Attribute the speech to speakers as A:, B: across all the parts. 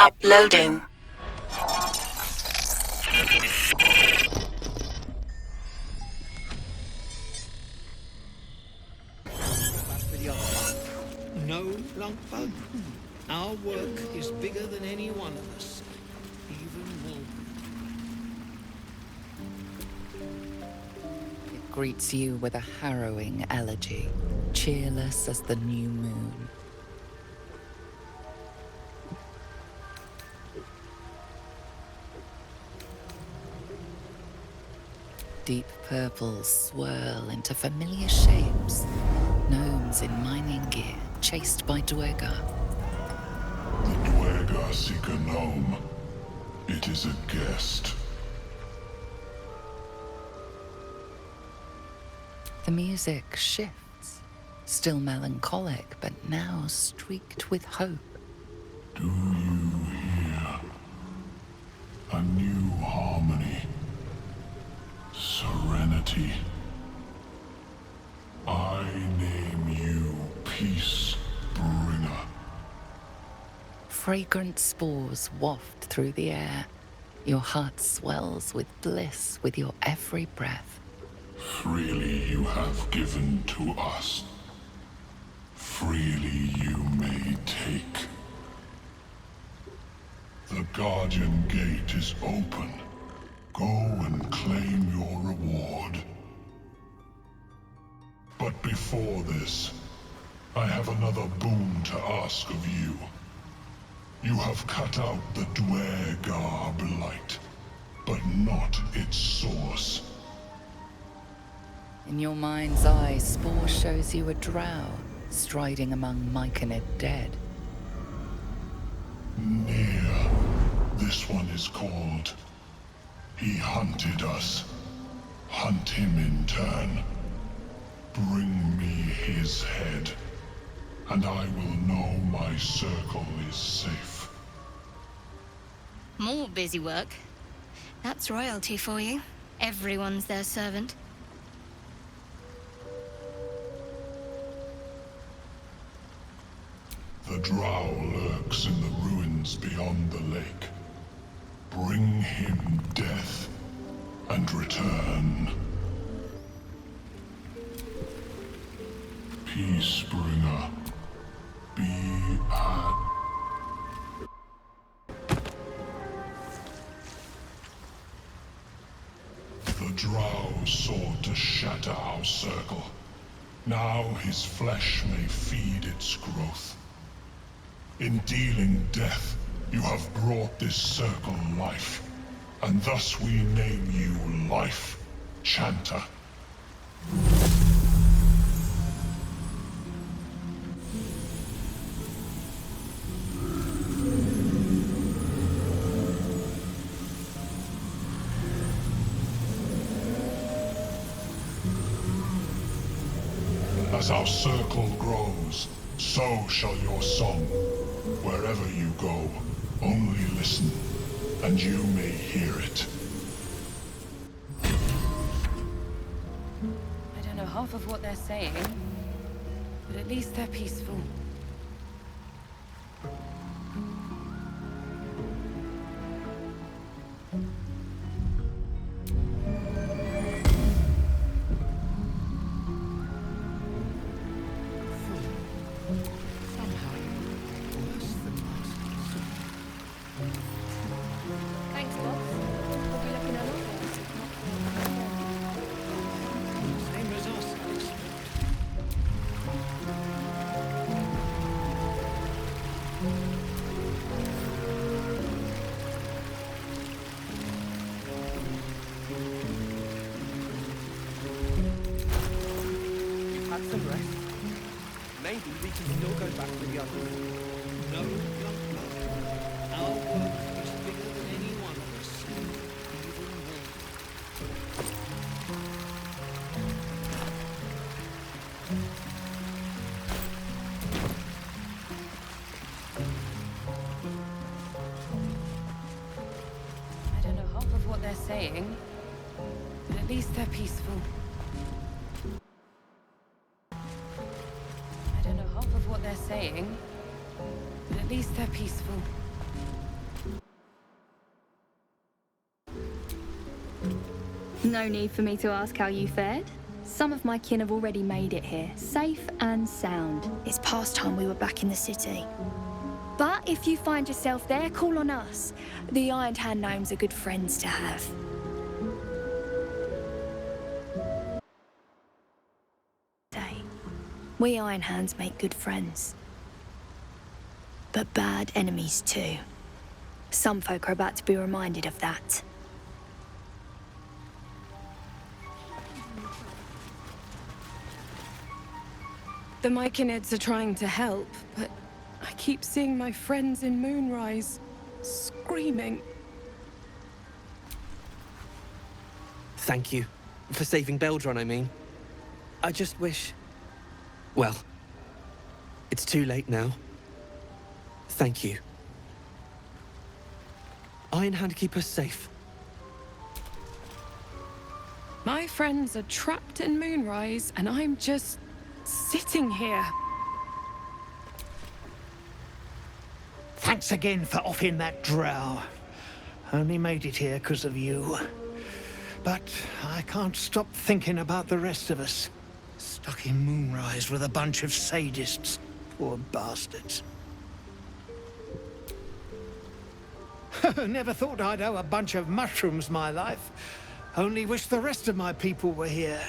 A: Uploading.
B: No, Lunkbug. Our work is bigger than any one of us. Even more.
C: It greets you with a harrowing elegy, cheerless as the new moon. Deep purples swirl into familiar shapes. Gnomes in mining gear, chased by Dwerga.
D: The Dwerga seek a gnome. It is a guest.
C: The music shifts, still melancholic, but now streaked with hope.
D: Do you hear? A new harmony. Serenity. I name you Peace Bringer.
C: Fragrant spores waft through the air. Your heart swells with bliss with your every breath.
D: Freely you have given to us. Freely you may take. The Guardian Gate is open. Go and claim your reward. But before this, I have another boon to ask of you. You have cut out the Dwerga blight, but not its source.
C: In your mind's eye, Spore shows you a drow, striding among Myconid dead.
D: Near. This one is called. He hunted us. Hunt him in turn. Bring me his head, and I will know my circle is safe.
E: More busy work. That's royalty for you. Everyone's their servant.
D: The drow lurks in the ruins beyond the lake. Bring him death, and return. Peacebringer, be at... The drow sought to shatter our circle. Now his flesh may feed its growth. In dealing death, you have brought this circle life, and thus we name you Life Chanter. As our circle grows, so shall your song. Wherever you go, only listen, and you may hear it.
F: I don't know half of what they're saying, but at least they're peaceful. Thanks, boss. We'll be looking a lot better.
B: Same as us.
G: You've had some rest. Maybe we can still go back to the others.
B: No, Lunkbug. Our work is bigger than any one of us. Even more.
F: I don't know half of what they're saying, but at least they're peaceful. I don't know half of what they're saying, but at least they're peaceful.
A: No need for me to ask how you fared. Some of my kin have already made it here, safe and sound.
E: It's past time we were back in the city.
A: But if you find yourself there, call on us. The Iron Hand gnomes are good friends to have.
E: We Iron Hands make good friends. But bad enemies too. Some folk are about to be reminded of that.
F: The Myconids are trying to help, but I keep seeing my friends in Moonrise screaming.
G: Thank you. For saving Beldron, I mean. I just wish... Well, it's too late now. Thank you. Iron Hand, keep us safe.
F: My friends are trapped in Moonrise, and I'm just sitting here.
H: Thanks again for offing that drow. Only made it here because of you. But I can't stop thinking about the rest of us. Stuck in Moonrise with a bunch of sadists. Poor bastards. Never thought I'd owe a bunch of mushrooms my life. Only wish the rest of my people were here.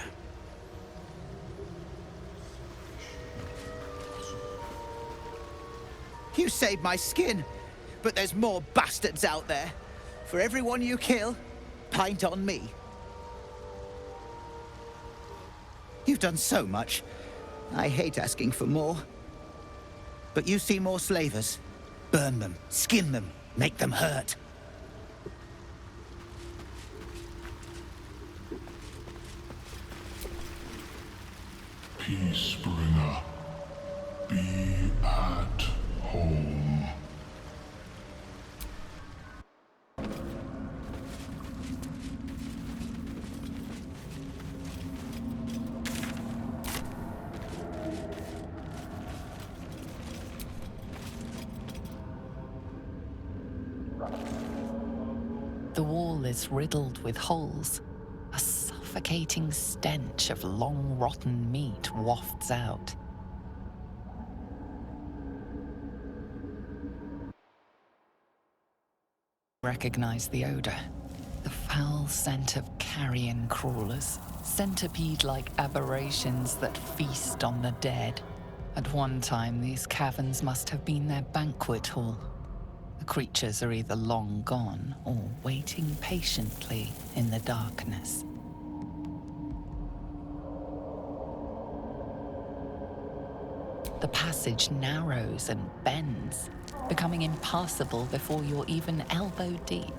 I: You saved my skin, but there's more bastards out there. For everyone you kill, pint on me. You've done so much. I hate asking for more. But you see more slavers. Burn them, skin them, make them hurt.
D: Peacebringer, be at home.
C: The wall is riddled with holes. A suffocating stench of long rotten meat wafts out. Recognize the odor. The foul scent of carrion crawlers, centipede-like aberrations that feast on the dead. At one time, these caverns must have been their banquet hall. The creatures are either long gone or waiting patiently in the darkness. The passage narrows and bends, becoming impassable before you're even elbow deep.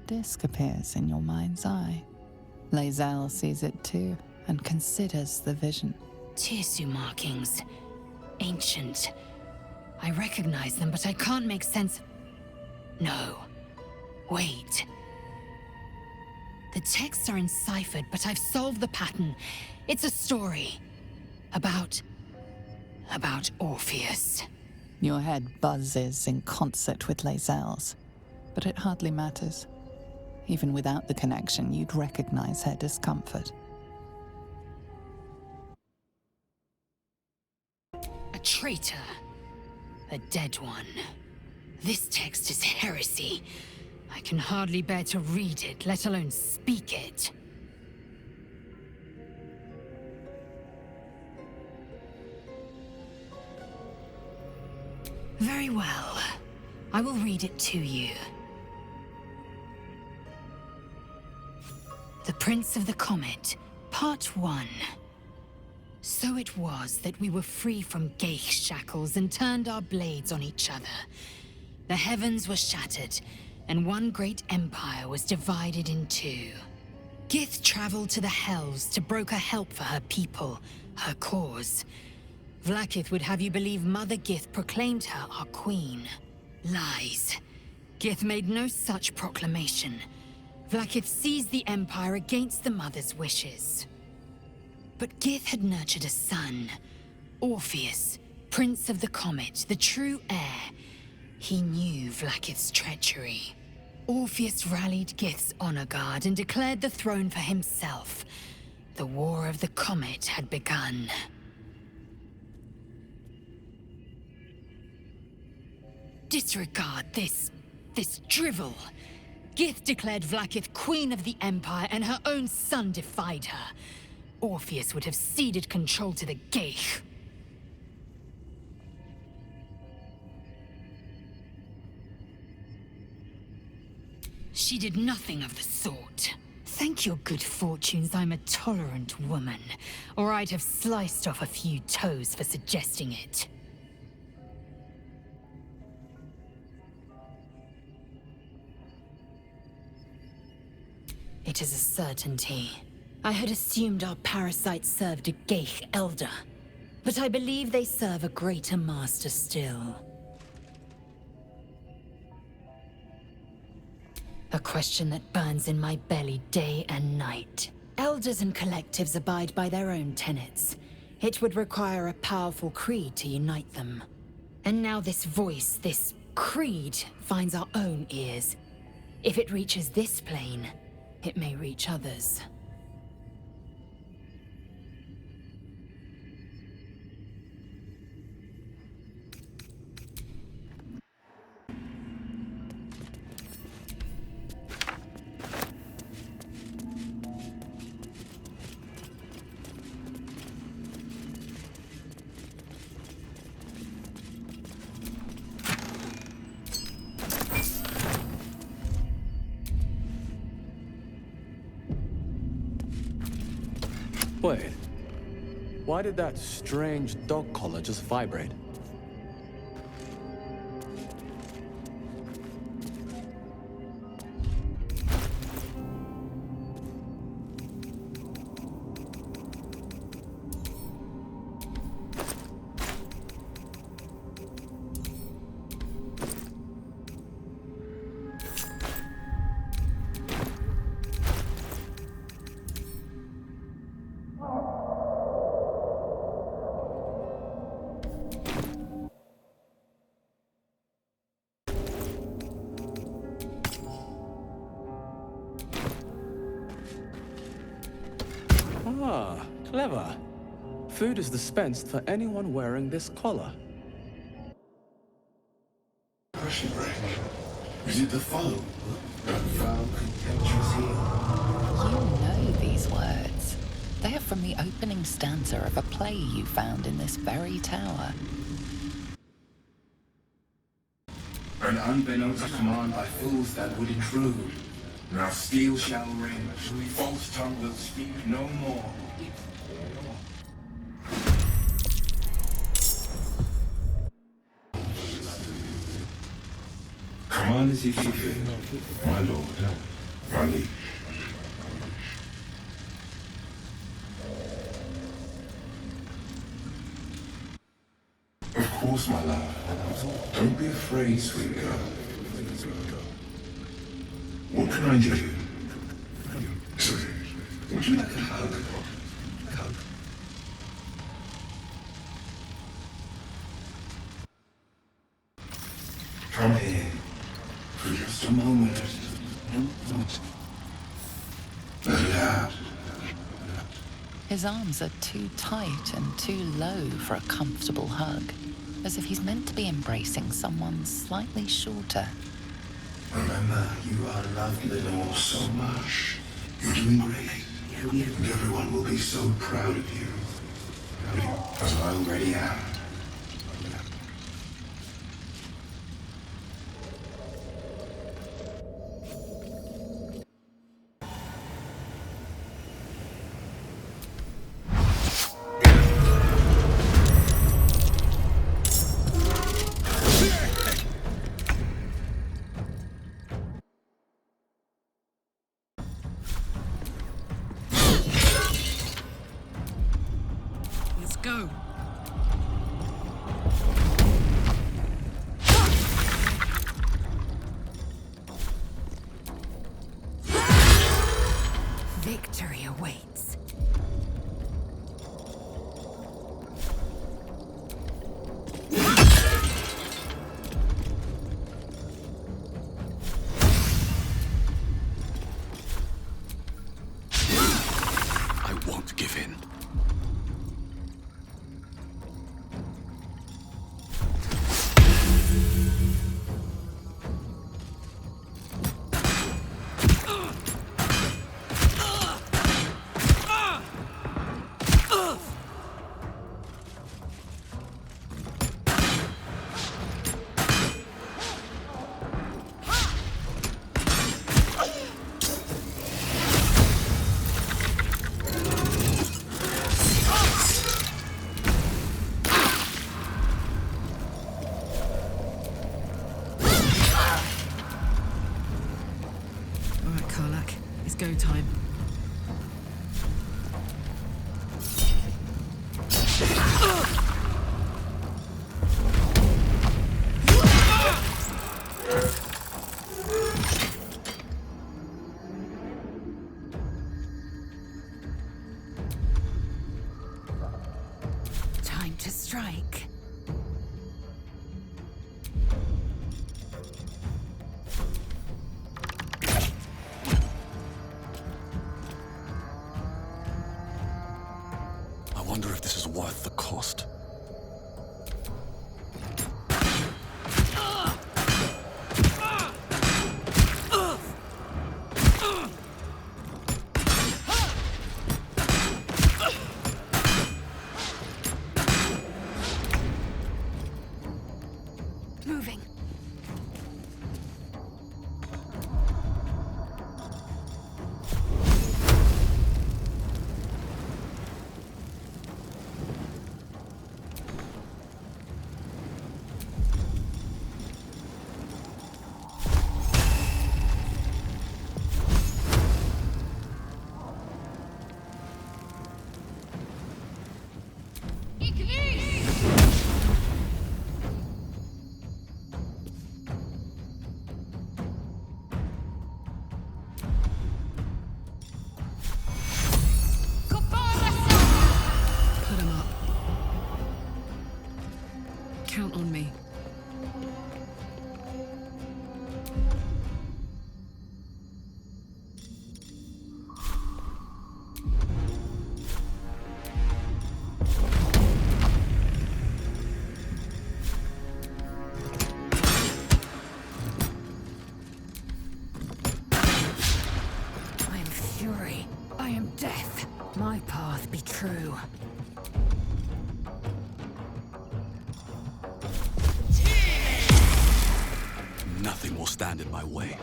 C: Disc appears in your mind's eye. Lae'zel sees it too, and considers the vision.
E: Tissue markings. Ancient. I recognize them, but I can't make sense. No. Wait.
J: The texts are enciphered, but I've solved the pattern. It's a story. About Orpheus.
C: Your head buzzes in concert with Lae'zel's, but it hardly matters. Even without the connection, you'd recognize her discomfort.
J: A traitor. A dead one. This text is heresy. I can hardly bear to read it, let alone speak it. Very well. I will read it to you. The Prince of the Comet, Part 1. So it was that we were free from Geich shackles and turned our blades on each other. The heavens were shattered, and one great empire was divided in two. Gith traveled to the Hells to broker help for her people, her cause. Vlaakith would have you believe Mother Gith proclaimed her our queen. Lies. Gith made no such proclamation. Vlaakith seized the Empire against the Mother's wishes. But Gith had nurtured a son, Orpheus, Prince of the Comet, the true heir. He knew Vlaakith's treachery. Orpheus rallied Gith's honor guard and declared the throne for himself. The War of the Comet had begun. Disregard this drivel. Gith declared Vlaakith Queen of the Empire, and her own son defied her. Orpheus would have ceded control to the Geich. She did nothing of the sort. Thank your good fortunes I'm a tolerant woman, or I'd have sliced off a few toes for suggesting it. It is a certainty. I had assumed our parasites served a Geich elder, but I believe they serve a greater master still. A question that burns in my belly day and night. Elders and collectives abide by their own tenets. It would require a powerful creed to unite them. And now this voice, this creed, finds our own ears. If it reaches this plane, it may reach others.
K: Wait. Why did that strange dog collar just vibrate? Ah, clever. Food is dispensed for anyone wearing this collar.
D: Pressure break. Is it the foe? That foul contemptuous heel?
C: You know these words. They are from the opening stanza of a play you found in this very tower.
L: An unbeknownst command by fools that would intrude. Now steel shall ring, false tongue will speak no more. Command as if you feel, my lord, my liege. Of course, my love. Don't be afraid, sweet girl. What can I do? Would you like a hug? Hug. Come here. For just a moment.
C: His arms are too tight and too low for a comfortable hug, as if he's meant to be embracing someone slightly shorter.
L: Remember, you are loved, Lenore, so much. You're doing great. And everyone will be so proud of you. As I already am.
F: Let's go.
J: Victory awaits.
B: I won't give in.
F: It's go time.
J: Time to strike.
B: I wonder if this is worth the cost.
J: Moving.
F: Put him up. Count on me.
J: I am fury. I am death. My path be true.
B: Nothing will stand in my way.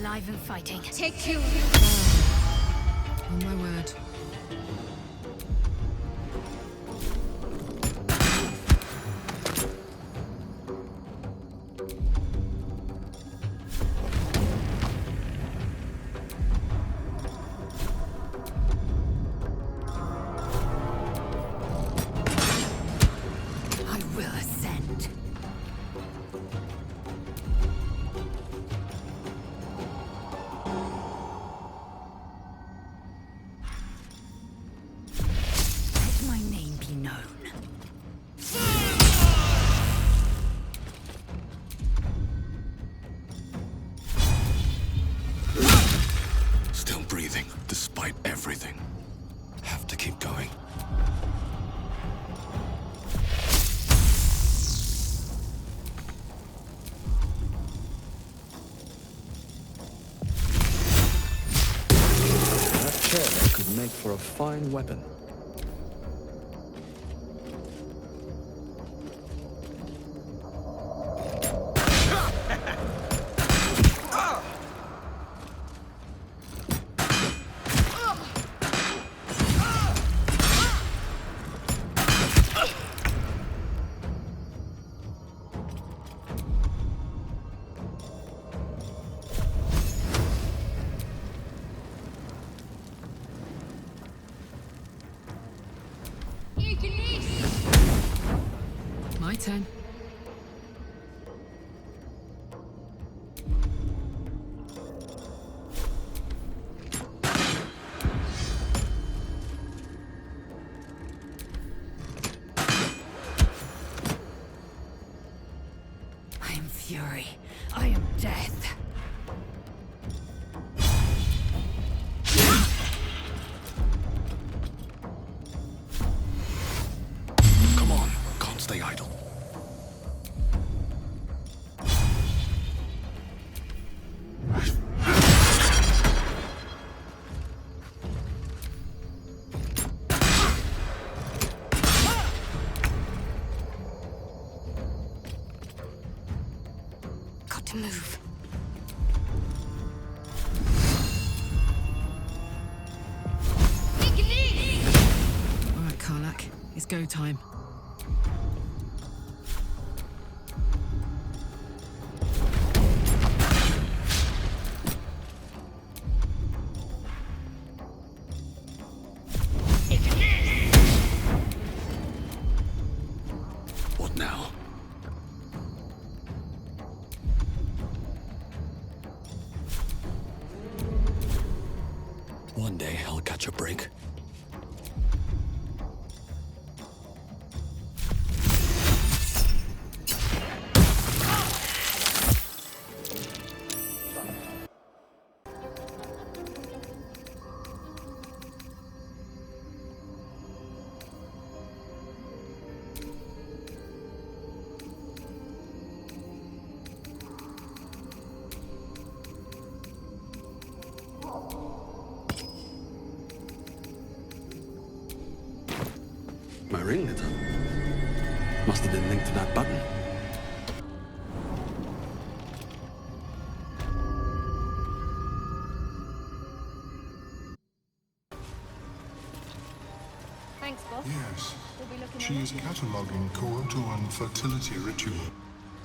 J: alive and fighting.
A: Take you.
F: On my word.
J: I will ascend. Let my name be known.
L: Still breathing, despite everything. Have to keep going.
K: That chair could make for a fine weapon.
F: My turn.
J: I am fury. I am death.
L: Come on, can't stay idle.
J: Got to move.
F: All right, Karlak. It's go time.
L: What now? One day I'll catch a break. My ring lit up. Must have been linked to that button.
A: Thanks, boss.
D: Yes.
A: We'll be looking
D: She is cataloguing Kuotoan fertility ritual.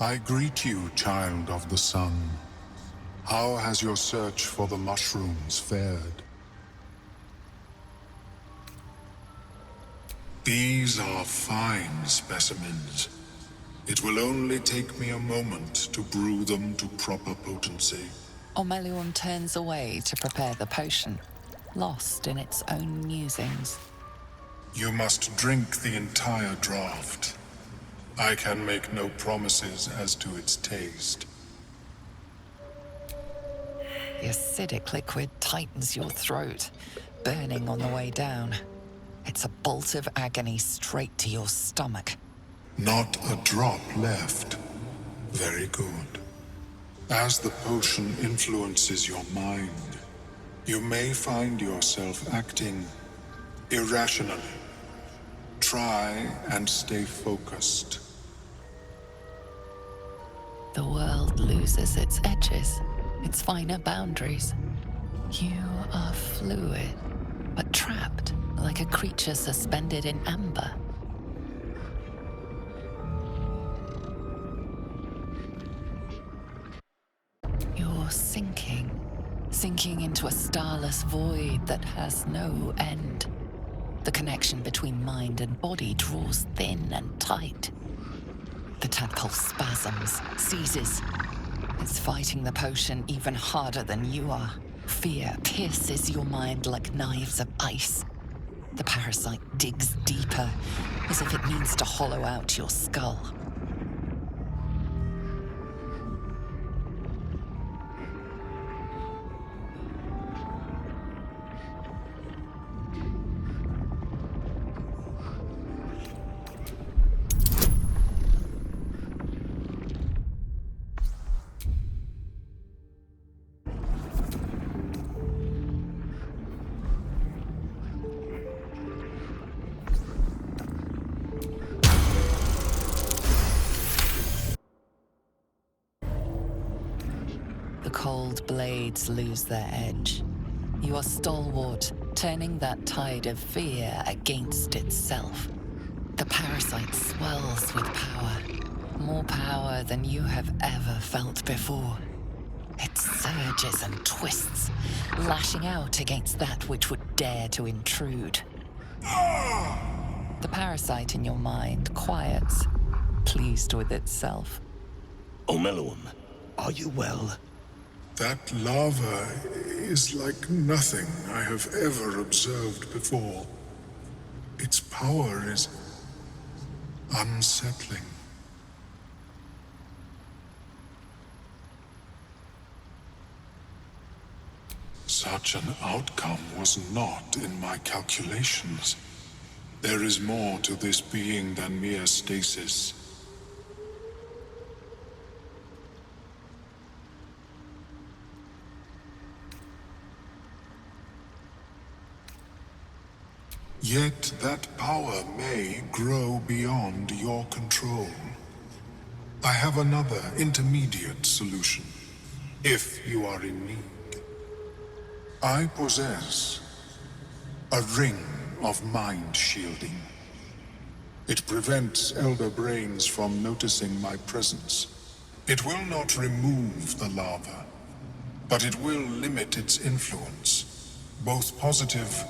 D: I greet you, child of the sun. How has your search for the mushrooms fared? These are fine specimens. It will only take me a moment to brew them to proper potency.
C: Omelion turns away to prepare the potion, lost in its own musings.
D: You must drink the entire draught. I can make no promises as to its taste.
C: The acidic liquid tightens your throat, burning on the way down. It's a bolt of agony straight to your stomach.
D: Not a drop left. Very good. As the potion influences your mind, you may find yourself acting irrationally. Try and stay focused.
C: The world loses its edges. its finer boundaries. You are fluid, but trapped like a creature suspended in amber. You're sinking into a starless void that has no end. The connection between mind and body draws thin and tight. The tadpole spasms, seizes. It's fighting the potion even harder than you are. Fear pierces your mind like knives of ice. The parasite digs deeper, as if it needs to hollow out your skull. The cold blades lose their edge. You are stalwart, turning that tide of fear against itself. The parasite swells with power, more power than you have ever felt before. It surges and twists, lashing out against that which would dare to intrude. The parasite in your mind quiets, pleased with itself.
L: Omeluum, are you well?
D: That lava is like nothing I have ever observed before. Its power is unsettling. Such an outcome was not in my calculations. There is more to this being than mere stasis. Yet that power may grow beyond your control. I have another intermediate solution, if you are in need. I possess a ring of mind shielding. It prevents elder brains from noticing my presence. It will not remove the lava, but it will limit its influence, both positive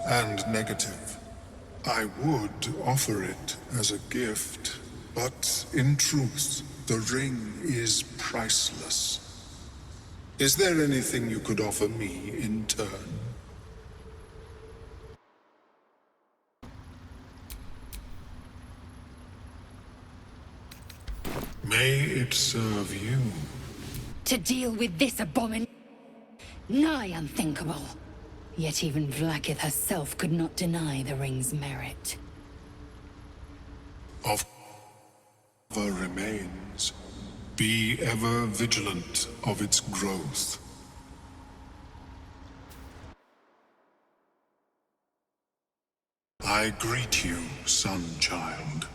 D: and negative. I would offer it as a gift, but in truth, the ring is priceless. Is there anything you could offer me in turn? May it serve you.
J: To deal with this nigh unthinkable. Yet even Vlaakith herself could not deny the ring's merit.
D: Of remains. Be ever vigilant of its growth. I greet you, son-child.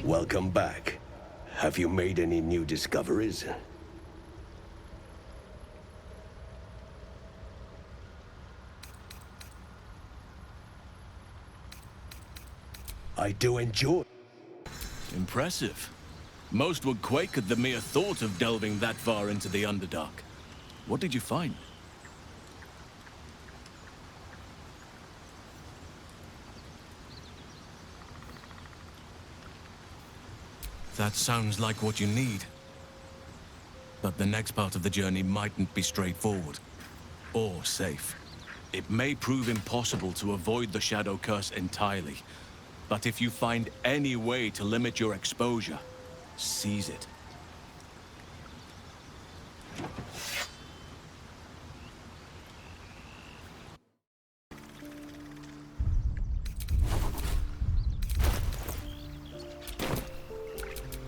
L: Welcome back. Have you made any new discoveries? I do enjoy.
M: Impressive. Most would quake at the mere thought of delving that far into the Underdark. What did you find? That sounds like what you need. But the next part of the journey mightn't be straightforward. Or safe. It may prove impossible to avoid the Shadow Curse entirely. But if you find any way to limit your exposure, seize it.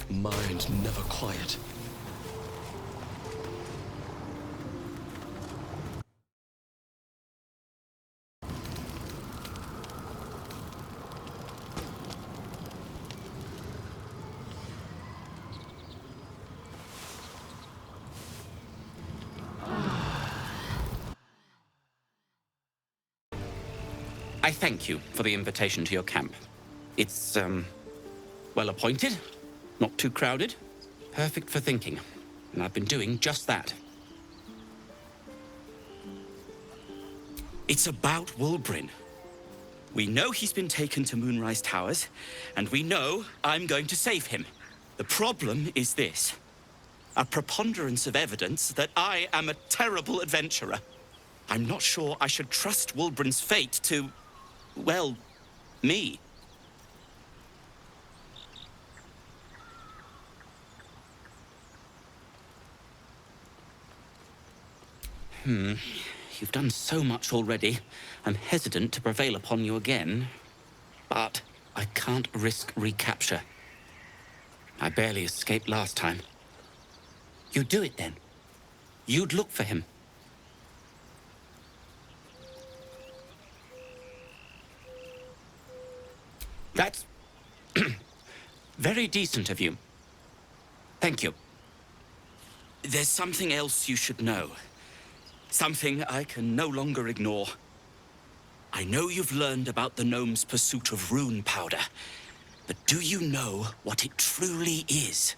L: Mind never quiet.
N: I thank you for the invitation to your camp. It's, well appointed, not too crowded, perfect for thinking. And I've been doing just that. It's about Wulbren. We know he's been taken to Moonrise Towers, and we know I'm going to save him. The problem is this: a preponderance of evidence that I am a terrible adventurer. I'm not sure I should trust Wulbren's fate to, well, me. You've done so much already. I'm hesitant to prevail upon you again. But I can't risk recapture. I barely escaped last time. You'd do it then. You'd look for him. That's very decent of you. Thank you. There's something else you should know. Something I can no longer ignore. I know you've learned about the gnome's pursuit of rune powder, but do you know what it truly is?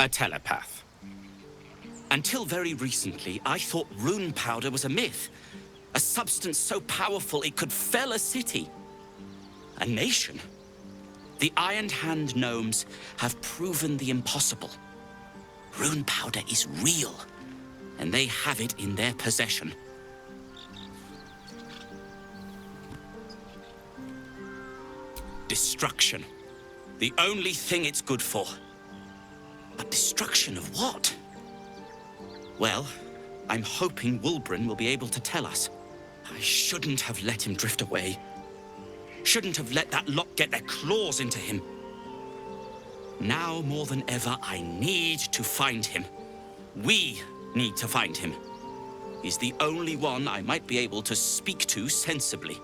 N: A telepath. Until very recently, I thought rune powder was a myth. A substance so powerful it could fell a city. A nation. The Iron Hand gnomes have proven the impossible. Rune powder is real, and they have it in their possession. Destruction. The only thing it's good for. But destruction of what? Well, I'm hoping Wulbren will be able to tell us. I shouldn't have let him drift away. Shouldn't have let that lot get their claws into him. Now more than ever, I need to find him. We need to find him. He's the only one I might be able to speak to sensibly.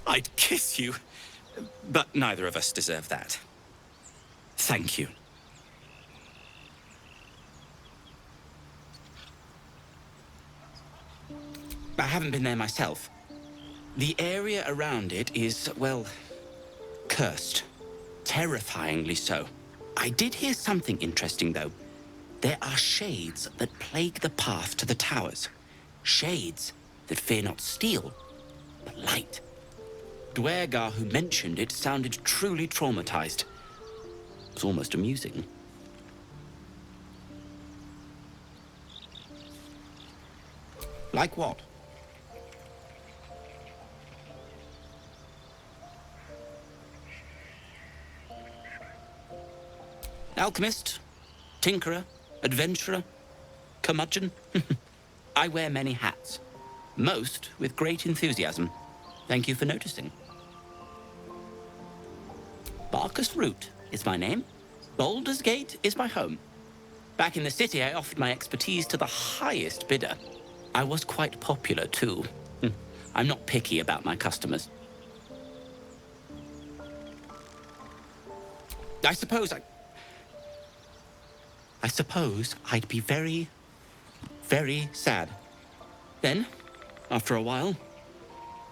N: I'd kiss you, but neither of us deserve that. Thank you. I haven't been there myself. The area around it is, well, cursed. Terrifyingly so. I did hear something interesting, though. There are shades that plague the path to the towers. Shades that fear not steel, but light. Dwergar, who mentioned it, sounded truly traumatized. It was almost amusing. Like what? Alchemist, tinkerer, adventurer, curmudgeon. I wear many hats, most with great enthusiasm. Thank you for noticing. Barkus Root is my name. Baldur's Gate is my home. Back in the city, I offered my expertise to the highest bidder. I was quite popular, too. I'm not picky about my customers. I suppose I'd be very, very sad. Then, after a while,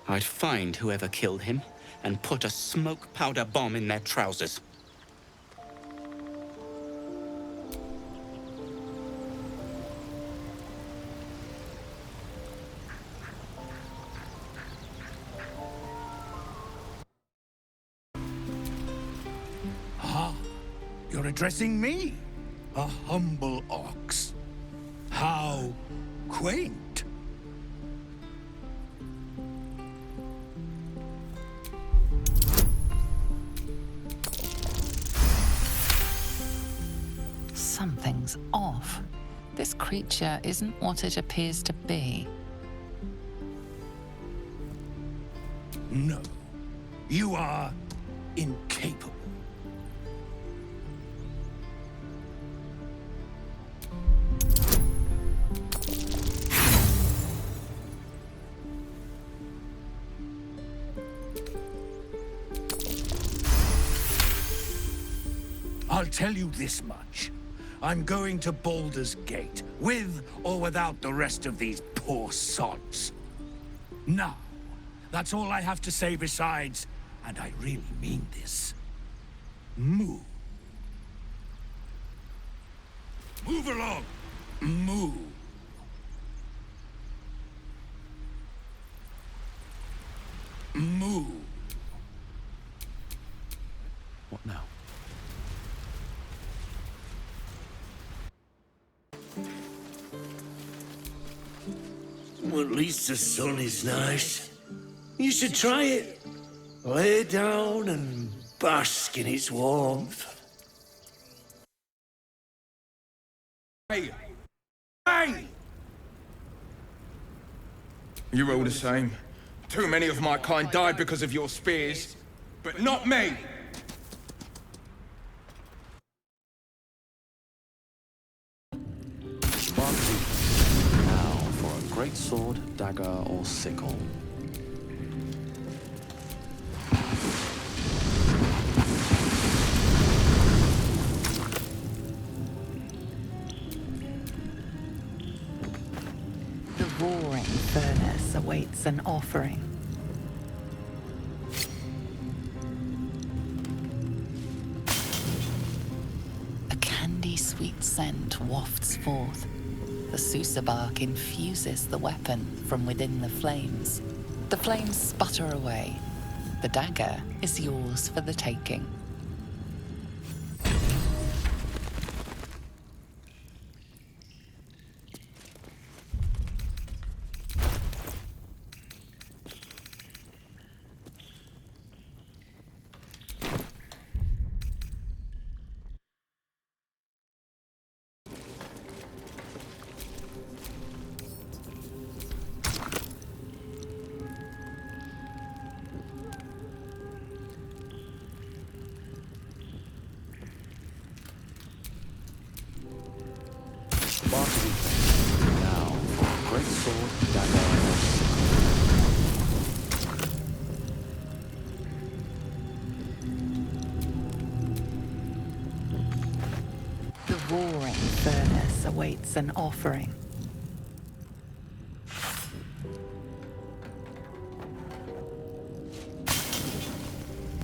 N: I'd find whoever killed him and put a smoke powder bomb in their trousers.
H: Ah, you're addressing me, a humble ox. How quaint.
C: Something's off. This creature isn't what it appears to be.
H: No, you are incapable. I'll tell you this much. I'm going to Baldur's Gate, with or without the rest of these poor sods. Now, that's all I have to say besides, and I really mean this, move. Move along! Move! Move!
K: What now?
O: Well, at least the sun is nice. You should try it. Lay down and bask in its warmth.
P: Hey! Hey! You're all the same. Too many of my kind died because of your spears, but not me!
K: Now for a great sword, dagger, or sickle.
C: The roaring furnace awaits an offering. A candy-sweet scent wafts forth. The Susa bark infuses the weapon from within the flames. The flames sputter away. The dagger is yours for the taking.
K: Now for a great sword, dagger, or sickle.
C: The roaring furnace awaits an offering.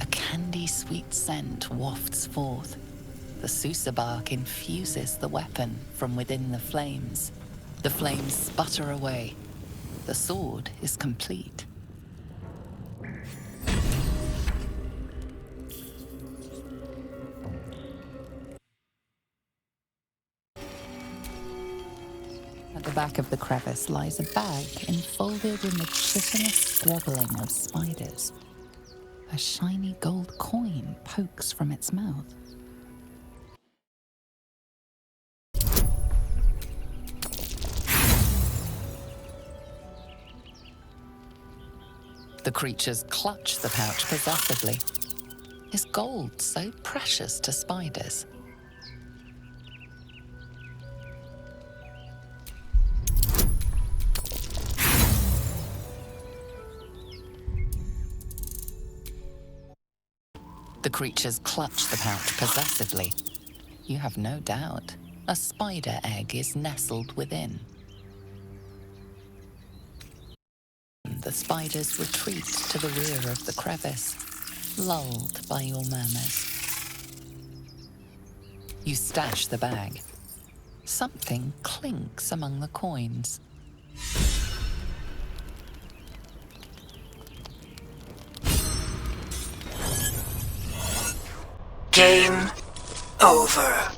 C: A candy-sweet scent wafts forth. The Susa bark infuses the weapon from within the flames. The flames sputter away. The sword is complete. At the back of the crevice lies a bag enfolded in the chitinous squabbling of spiders. A shiny gold coin pokes from its mouth. The creatures clutch the pouch possessively. Is gold so precious to spiders? The creatures clutch the pouch possessively. You have no doubt. A spider egg is nestled within. The spiders retreat to the rear of the crevice, lulled by your murmurs. You stash the bag. Something clinks among the coins.
O: Game over.